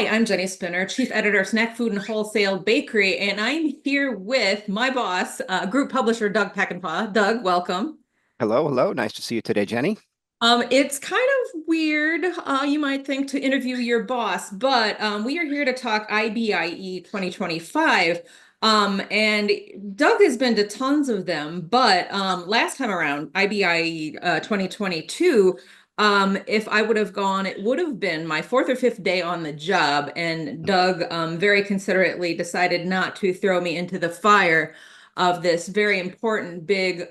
Hi, I'm Jenni Spinner, Chief Editor of Snack Food and Wholesale Bakery, and I'm here with my boss, Group Publisher Doug Peckinpah. Doug, welcome. Hello, hello. Nice to see you today, Jenny. It's kind of weird, you might think, to interview your boss, but we are here to talk IBIE 2025. And Doug has been to tons of them, but last time around, IBIE 2022, if I would have gone, it would have been my fourth or fifth day on the job, and Doug very considerately decided not to throw me into the fire of this very important, big,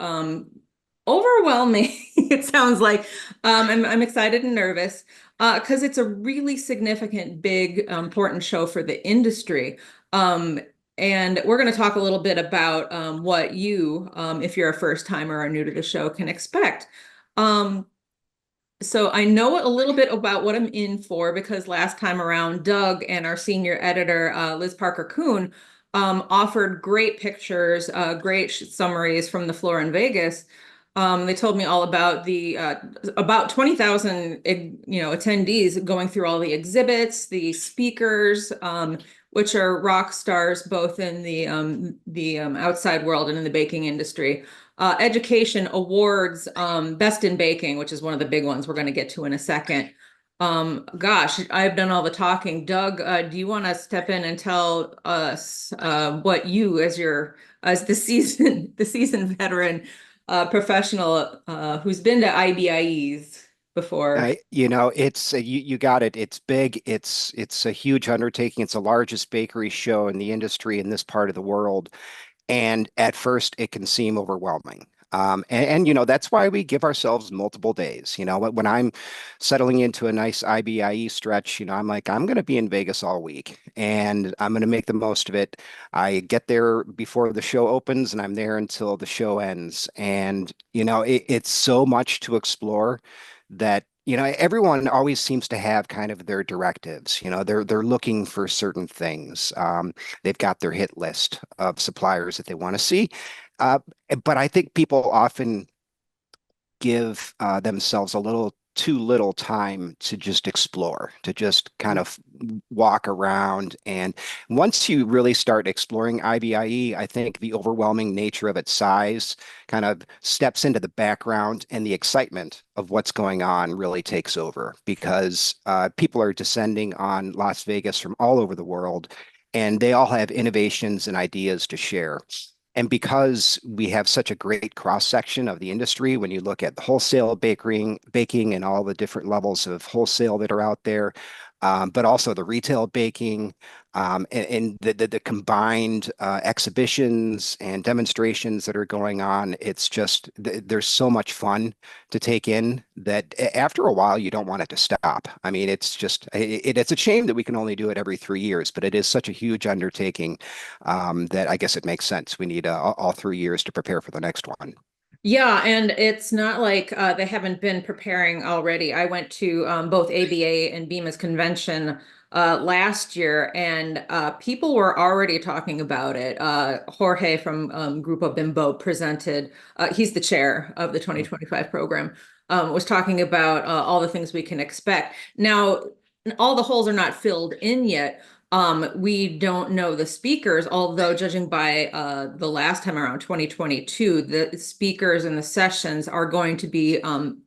overwhelming, it sounds like. I'm excited and nervous because it's a really significant, big, important show for the industry. Um, and we're going to talk a little bit about what you, if you're a first timer or new to the show, can expect. Um, so I know a little bit about what I'm in for because last time around, Doug and our senior editor, Liz Parker-Kuhn, offered great pictures, great summaries from the floor in Vegas. They told me all about the about 20,000 attendees going through all the exhibits, the speakers, which are rock stars both in the outside world and in the baking industry. Education awards, best in baking, which is one of the big ones we're going to get to in a second. Gosh, I've done all the talking. Doug, do you want to step in and tell us what you, as the seasoned veteran professional who's been to IBIEs before? You got it. It's big. It's a huge undertaking. It's the largest bakery show in the industry in this part of the world. And at first, it can seem overwhelming. That's why we give ourselves multiple days. When I'm settling into a nice IBIE stretch, I'm like, I'm going to be in Vegas all week and I'm going to make the most of it. I get there before the show opens and I'm there until the show ends. And, it's so much to explore that everyone always seems to have kind of their directives. They're looking for certain things. They've got their hit list of suppliers that they want to see. Uh, but I think people often give themselves a little too little time to just explore, to just kind of walk around. And once you really start exploring IBIE, I think the overwhelming nature of its size kind of steps into the background and the excitement of what's going on really takes over because people are descending on Las Vegas from all over the world and they all have innovations and ideas to share. And because we have such a great cross section of the industry, when you look at the wholesale baking and all the different levels of wholesale that are out there, but also the retail baking and the combined exhibitions and demonstrations that are going on, it's just there's so much fun to take in that after a while you don't want it to stop. I mean, it's a shame that we can only do it every 3 years, but it is such a huge undertaking that I guess it makes sense. We need all 3 years to prepare for the next one. Yeah, and it's not like they haven't been preparing already. I went to both ABA and BIMA's convention last year, and people were already talking about it. Jorge from Grupo Bimbo presented, he's the chair of the 2025 program, was talking about all the things we can expect. Now, all the holes are not filled in yet. We don't know the speakers, although judging by the last time around 2022, the speakers and the sessions are going to be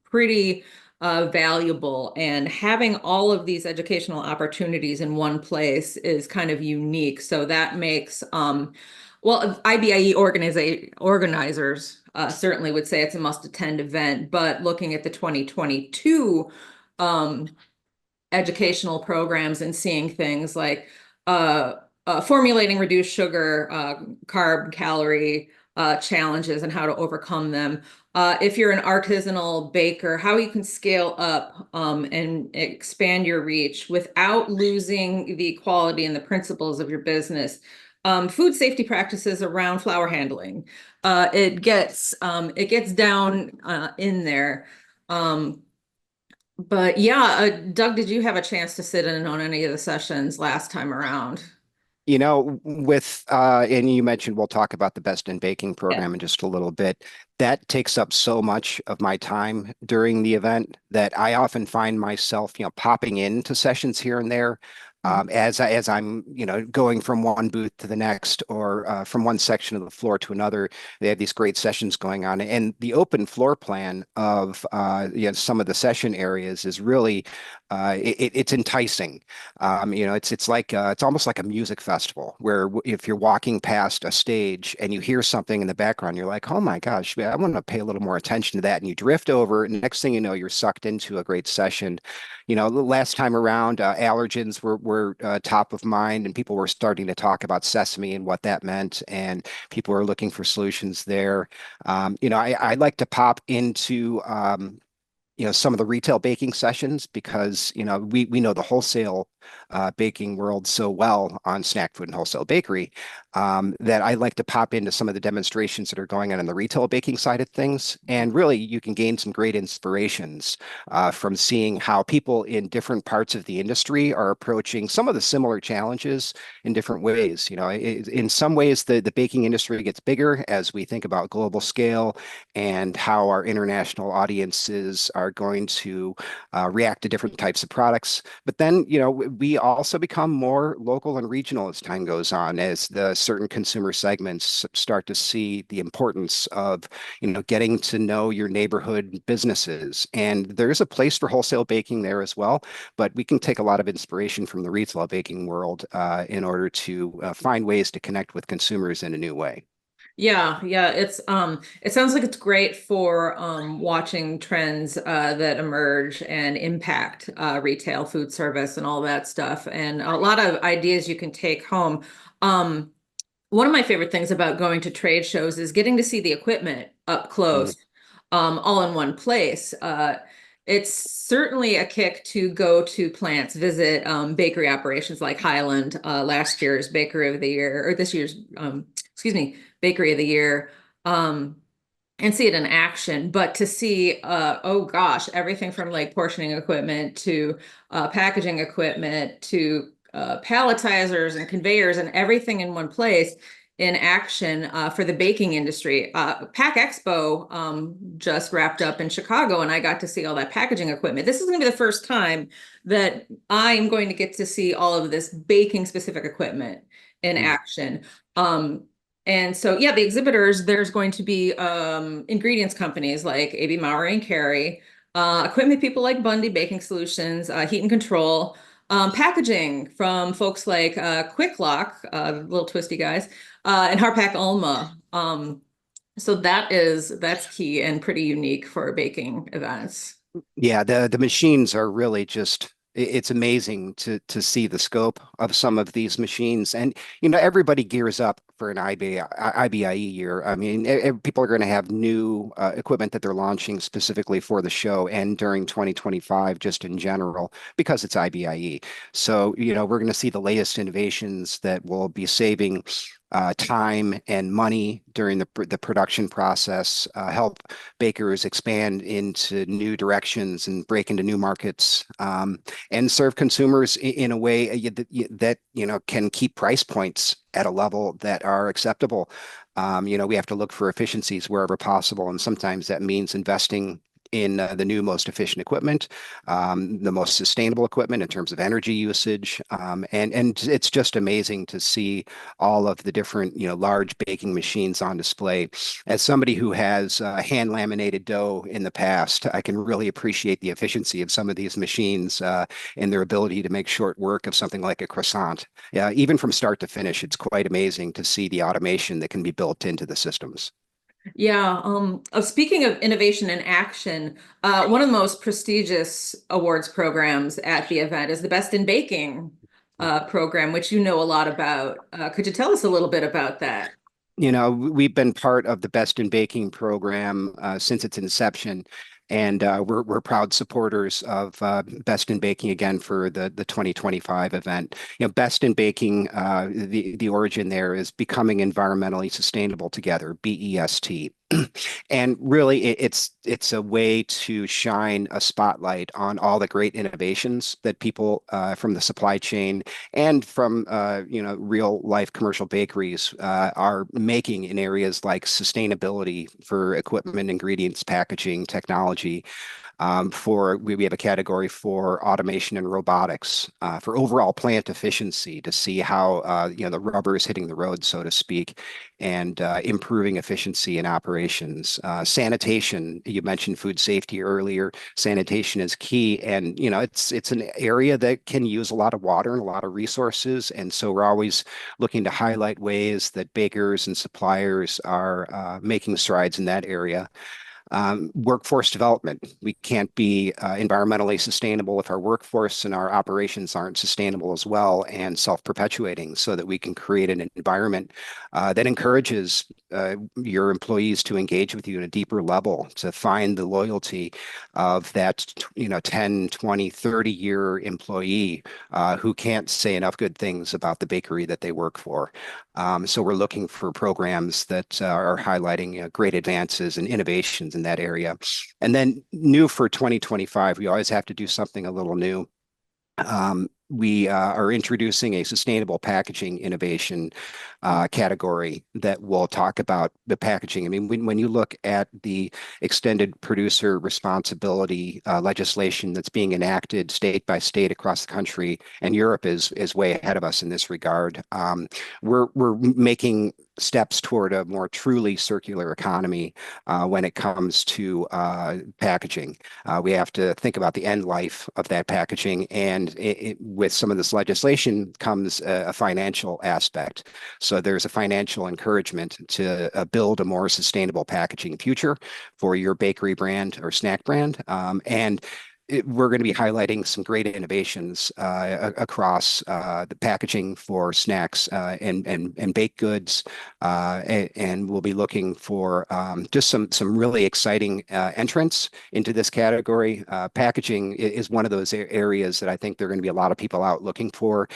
pretty valuable. And having all of these educational opportunities in one place is kind of unique. So that makes, well, IBIE organizers certainly would say it's a must-attend event, but looking at the 2022 um, educational programs and seeing things like formulating reduced sugar, carb, calorie challenges and how to overcome them. If you're an artisanal baker, how you can scale up and expand your reach without losing the quality and the principles of your business. Food safety practices around flour handling. It gets down in there. Um, but yeah, Doug, did you have a chance to sit in on any of the sessions last time around? And you mentioned we'll talk about the Best in Baking Yeah. program in just a little bit. That takes up so much of my time during the event that I often find myself, popping into sessions here and there. Mhm. As I'm, going from one booth to the next or from one section of the floor to another, they have these great sessions going on. And the open floor plan of some of the session areas is really it's enticing. It's almost like a music festival where if you're walking past a stage and you hear something in the background, you're like, oh my gosh, I want to pay a little more attention to that. And you drift over, and next thing you know, you're sucked into a great session. The last time around, allergens were top of mind, and people were starting to talk about sesame and what that meant, and people were looking for solutions there. I like to pop into some of the retail baking sessions because we know the wholesale baking world so well on Snack Food and Wholesale Bakery, that I like to pop into some of the demonstrations that are going on the retail baking side of things. And really, you can gain some great inspirations from seeing how people in different parts of the industry are approaching some of the similar challenges in different ways. In some ways, the baking industry gets bigger as we think about global scale and how our international audiences are going to react to different types of products. But then, we also become more local and regional as time goes on, as the certain consumer segments start to see the importance of, getting to know your neighborhood businesses. And there's a place for wholesale baking there as well, but we can take a lot of inspiration from the retail baking world in order to find ways to connect with consumers in a new way. Yeah, yeah, it sounds like it's great for watching trends that emerge and impact retail, food service, and all that stuff, and a lot of ideas you can take home. Um, One of my favorite things about going to trade shows is getting to see the equipment up Mhm. close, all in one place. It's certainly a kick to go to plants, visit bakery operations like Highland, last year's Bakery of the Year, or this year's, excuse me, Bakery of the Year. Um, and see it in action, but to see, oh gosh, everything from like portioning equipment to packaging equipment to palletizers and conveyors and everything in one place in action for the baking industry. Pack Expo just wrapped up in Chicago, and I got to see all that packaging equipment. This is going to be the first time that I'm going to get to see all of this baking specific equipment in Mhm. action. Um, and so, yeah, the exhibitors, there's going to be ingredients companies like AB Maury and Carey, equipment people like Bundy Baking Solutions, Heat and Control, packaging from folks like Quick Lock, little twisty guys, and Harpak Ulma. So that's key and pretty unique for baking events. Yeah, the machines are really just it's amazing to see the scope of some of these machines. And everybody gears up for an IBIE year. I mean, people are going to have new equipment that they're launching specifically for the show and during 2025 just in general because it's IBIE. So, we're going to see the latest innovations that will be saving time and money during the production process, help bakers expand into new directions and break into new markets, and serve consumers in a way that can keep price points at a level that are acceptable. We have to look for efficiencies wherever possible, and sometimes that means investing in the new, most efficient equipment, the most sustainable equipment in terms of energy usage, and it's just amazing to see all of the different, large baking machines on display. As somebody who has hand laminated dough in the past, I can really appreciate the efficiency of some of these machines and their ability to make short work of something like a croissant. Yeah, even from start to finish, it's quite amazing to see the automation that can be built into the systems. Yeah. Speaking of innovation and action, one of the most prestigious awards programs at the event is the Best in Baking program, which you know a lot about. Could you tell us a little bit about that? We've been part of the Best in Baking program since its inception, and we're proud supporters of Best in Baking again for the 2025 event. Best in Baking, the origin there is becoming environmentally sustainable together, BEST. And really, it's a way to shine a spotlight on all the great innovations that people from the supply chain and from real life commercial bakeries are making in areas like sustainability for equipment, ingredients, packaging, technology. We have a category for automation and robotics, for overall plant efficiency to see how the rubber is hitting the road, so to speak, and improving efficiency in operations. Sanitation, you mentioned food safety earlier. Sanitation is key, and it's an area that can use a lot of water and a lot of resources, and so we're always looking to highlight ways that bakers and suppliers are making strides in that area. Workforce development. We can't be environmentally sustainable if our workforce and our operations aren't sustainable as well and self-perpetuating, so that we can create an environment that encourages your employees to engage with you at a deeper level, to find the loyalty of that 10, 20, 30-year employee who can't say enough good things about the bakery that they work for. So we're looking for programs that are highlighting great advances and innovations in that area. And then new for 2025, we always have to do something a little new. We are introducing a sustainable packaging innovation category that will talk about the packaging. I mean, when you look at the extended producer responsibility legislation that's being enacted state by state across the country, and Europe is way ahead of us in this regard. We're making steps toward a more truly circular economy when it comes to packaging. We have to think about the end life of that packaging, and with some of this legislation comes a financial aspect. So there's a financial encouragement to build a more sustainable packaging future for your bakery brand or snack brand. We're going to be highlighting some great innovations across the packaging for snacks and baked goods, and we'll be looking for just some really exciting entrants into this category. Packaging is one of those areas that I think there are going to be a lot of people out looking for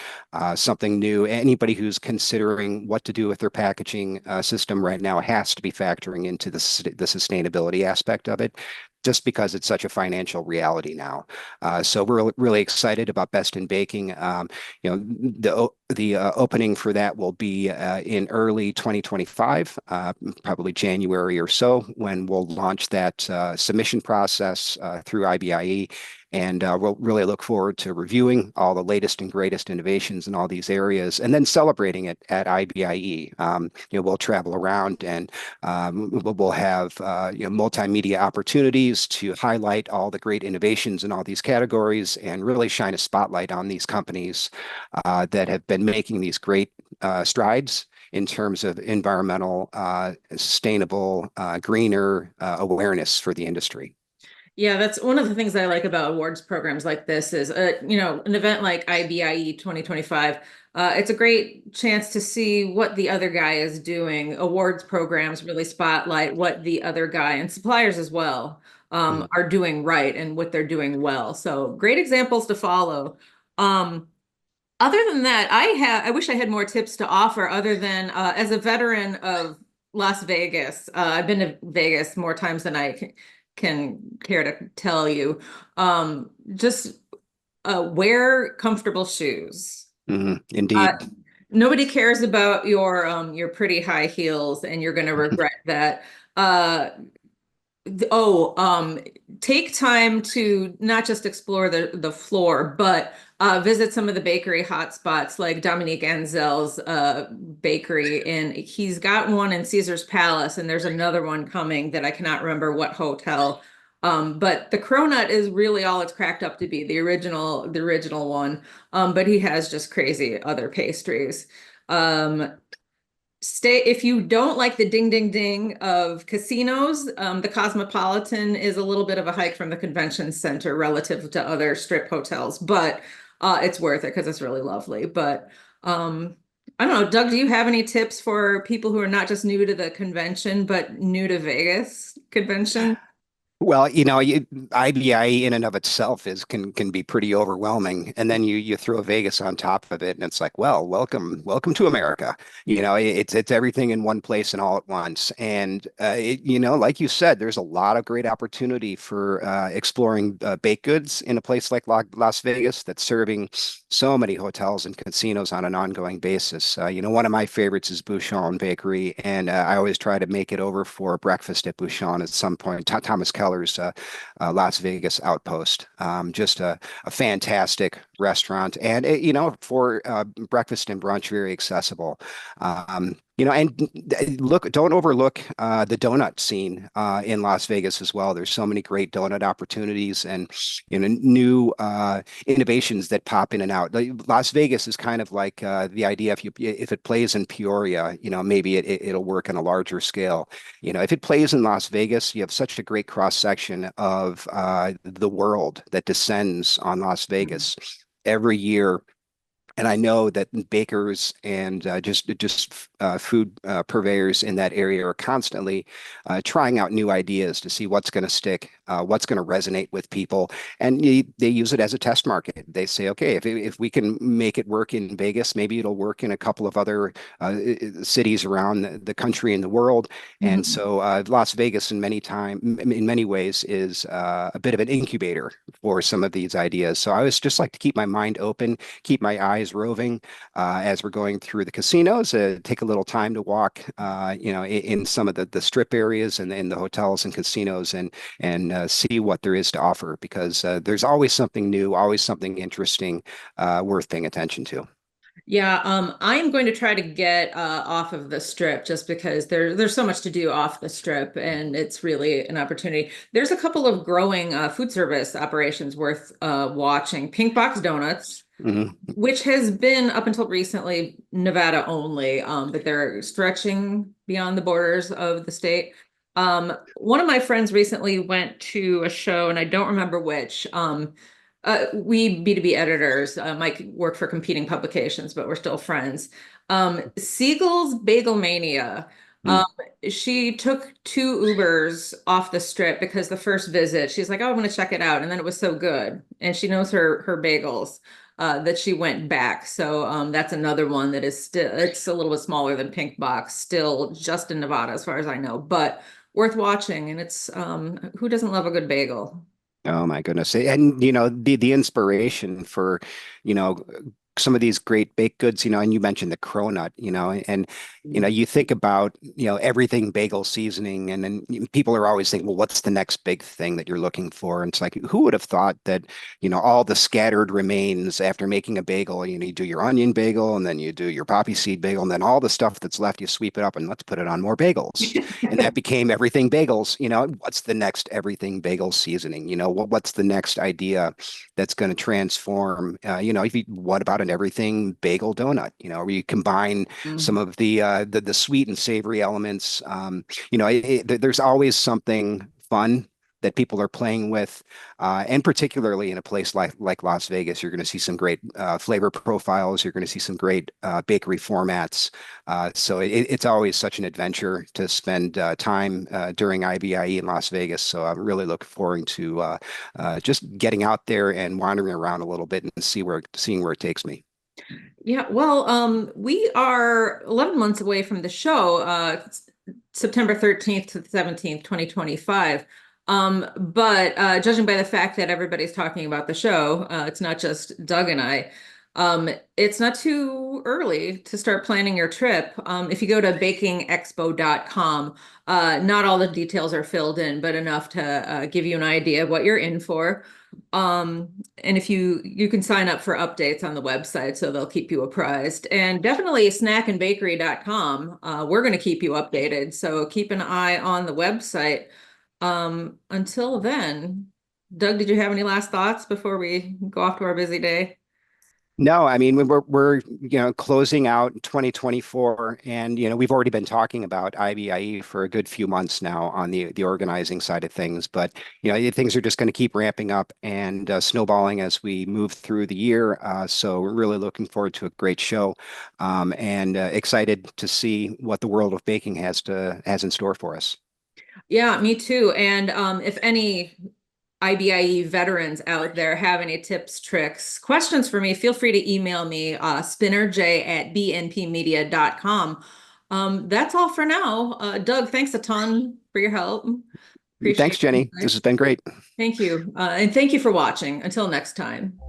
something new. Anybody who's considering what to do with their packaging system right now has to be factoring into the sustainability aspect of it, just because it's such a financial reality now. So we're really excited about Best in Baking. The opening for that will be in early 2025, probably January or so, when we'll launch that submission process through IBIE. And we'll really look forward to reviewing all the latest and greatest innovations in all these areas, and then celebrating it at IBIE. We'll travel around, and we'll have multimedia opportunities to highlight all the great innovations in all these categories and really shine a spotlight on these companies that have been making these great strides in terms of environmental, sustainable, greener awareness for the industry. Yeah, that's one of the things I like about awards programs like this is, an event like IBIE 2025. It's a great chance to see what the other guy is doing. Awards programs really spotlight what the other guy and suppliers as well Mhm. are doing right and what they're doing well. So great examples to follow. Other than that, I wish I had more tips to offer other than as a veteran of Las Vegas. I've been to Vegas more times than can care to tell you. Just wear comfortable shoes. Uh, Indeed. Nobody cares about your pretty high heels, and you're going to regret that. Uh, Oh, take time to not just explore the floor, but visit some of the bakery hotspots like Dominique Anzel's bakery, and he's got one in Caesar's Palace, and there's another one coming that I cannot remember what hotel. But the cronut is really all it's cracked up to be, the original one. But he has just crazy other pastries. Um, Stay if you don't like the ding ding ding of casinos. The Cosmopolitan is a little bit of a hike from the convention center relative to other strip hotels, but it's worth it because it's really lovely. But I don't know, Doug, do you have any tips for people who are not just new to the convention but new to Vegas convention? Well, IBIE in and of itself can be pretty overwhelming, and then you throw Vegas on top of it, and it's like, well, welcome to America. It's everything in one place and all at once. And like you said, there's a lot of great opportunity for exploring baked goods in a place like Las Vegas that's serving so many hotels and casinos on an ongoing basis. One of my favorites is Bouchon Bakery, and I always try to make it over for breakfast at Bouchon at some point. Thomas Keller Cellar's Las Vegas Outpost. Just a fantastic restaurant, and for breakfast and brunch, very accessible. And don't overlook the donut scene in Las Vegas as well. There's so many great donut opportunities and new innovations that pop in and out. Las Vegas is kind of like the idea if it plays in Peoria, maybe it'll work on a larger scale. If it plays in Las Vegas, you have such a great cross section of the world that descends on Las Vegas every year. And I know that bakers and just food purveyors in that area are constantly trying out new ideas to see what's going to stick, what's going to resonate with people, and they use it as a test market. They say, okay, if we can make it work in Vegas, maybe it'll work in a couple of other cities around the country and the world. And Mhm. so Las Vegas, in many ways, is a bit of an incubator for some of these ideas. So I always just like to keep my mind open, keep my eyes roving as we're going through the casinos. Take a little time to walk, in some of the strip areas and in the hotels and casinos, and see what there is to offer, because there's always something new, always something interesting, worth paying attention to. Yeah, I'm going to try to get off of the strip just because there's so much to do off the strip, and it's really an opportunity. There's a couple of growing food service operations worth watching. Pink Box Donuts, Mhm. which has been up until recently Nevada only, but they're stretching beyond the borders of the state. One of my friends recently went to a show, and I don't remember which. We B2B editors might work for competing publications, but we're still friends. Siegel's Bagel Mania. Um, Mm. she took two Ubers off the strip because the first visit, she's like, "Oh, I want to check it out," and then it was so good, and she knows her bagels that she went back. So that's another one that is still it's a little bit smaller than Pink Box, still just in Nevada as far as I know, but worth watching. And it's who doesn't love a good bagel? Oh my goodness. And the inspiration for, you know, some of these great baked goods, and you mentioned the cronut, and you think about, everything bagel seasoning, and then people are always thinking, well, what's the next big thing that you're looking for? And it's like, who would have thought that, all the scattered remains after making a bagel, you do your onion bagel, and then you do your poppy seed bagel, and then all the stuff that's left, you sweep it up and let's put it on more bagels. And that became everything bagels. What's the next everything bagel seasoning? What's the next idea that's going to transform? What about an everything bagel donut? Where you combine some Mhm. of the sweet and savory elements. There's always something fun that people are playing with, and particularly in a place like Las Vegas, you're going to see some great flavor profiles. You're going to see some great bakery formats. So it's always such an adventure to spend time during IBIE in Las Vegas. So I'm really looking forward to just getting out there and wandering around a little bit and seeing where it takes me. Yeah, well, we are 11 months away from the show, it's September 13th to the 17th, 2025. But judging by the fact that everybody's talking about the show, it's not just Doug and I. It's not too early to start planning your trip. If you go to bakingexpo.com, not all the details are filled in, but enough to give you an idea of what you're in for. Um, and if you can sign up for updates on the website, so they'll keep you apprised. And definitely snackandbakery.com. We're going to keep you updated. So keep an eye on the website. Until then, Doug, did you have any last thoughts before we go off to our busy day? No, I mean we're closing out 2024, and we've already been talking about IBIE for a good few months now on the organizing side of things. But things are just going to keep ramping up and snowballing as we move through the year. So we're really looking forward to a great show, and excited to see what the world of baking has in store for us. Yeah, me too. And if any IBIE veterans out there have any tips, tricks, questions for me, feel free to email me, spinnerj@bnpmedia.com. That's all for now. Doug, thanks a ton for your help. Thanks, Appreciate it. Jenny. This has been great. Thank you. And thank you for watching. Until next time.